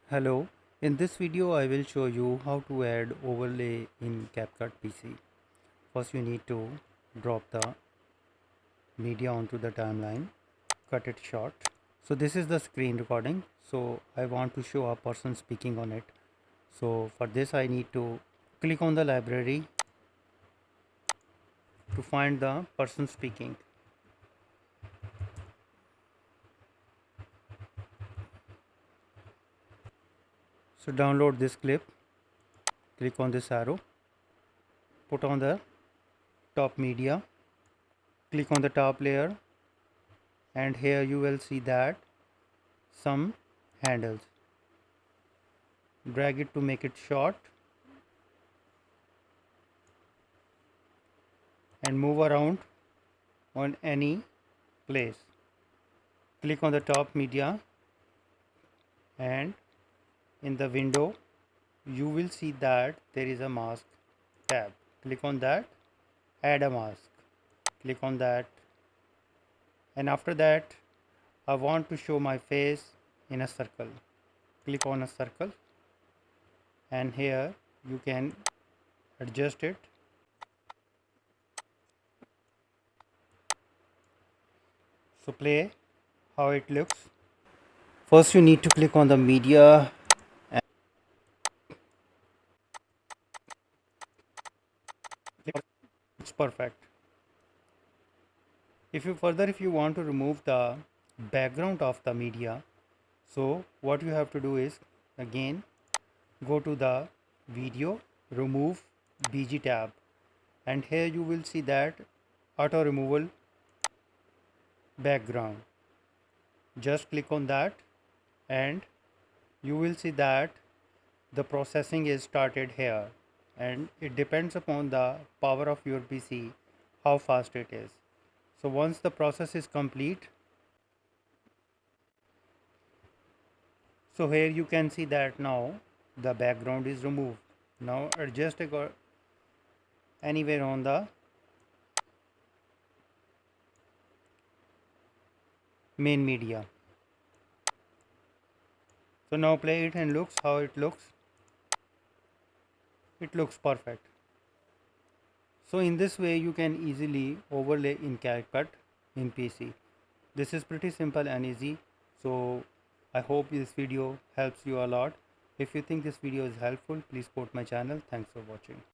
Hello, in this video I will show you how to add overlay in CapCut PC. First you need to drop the media onto the timeline, cut it short. So this is the screen recording. So I want to show a person speaking on it. So for this I need to click on the library to find the person speaking. So download this clip, click on this arrow, put on the top media, click on the top layer, and here you will see that some handles. Drag it to make it short and move around on any place. Click on the top media and in the window you will see that there is a mask tab. Click on that, add a mask. Click on that, and after that I want to show my face in a circle. Click on a circle and here you can adjust it. So play how it looks. First you need to click on the media and it's perfect. If you want to remove the background of the media, so what you have to do is again go to the video, remove BG tab, and here you will see that auto removal background. Just click on that and you will see that the processing is started here, and it depends upon the power of your PC how fast it is. So once the process is complete, so here you can see that now the background is removed. Now adjust it anywhere on the main media. So now play it and looks how it looks. It looks perfect. So in this way you can easily overlay in CapCut in PC. This is pretty simple and easy. So I hope this video helps you a lot. If you think this video is helpful, please support my channel. Thanks for watching.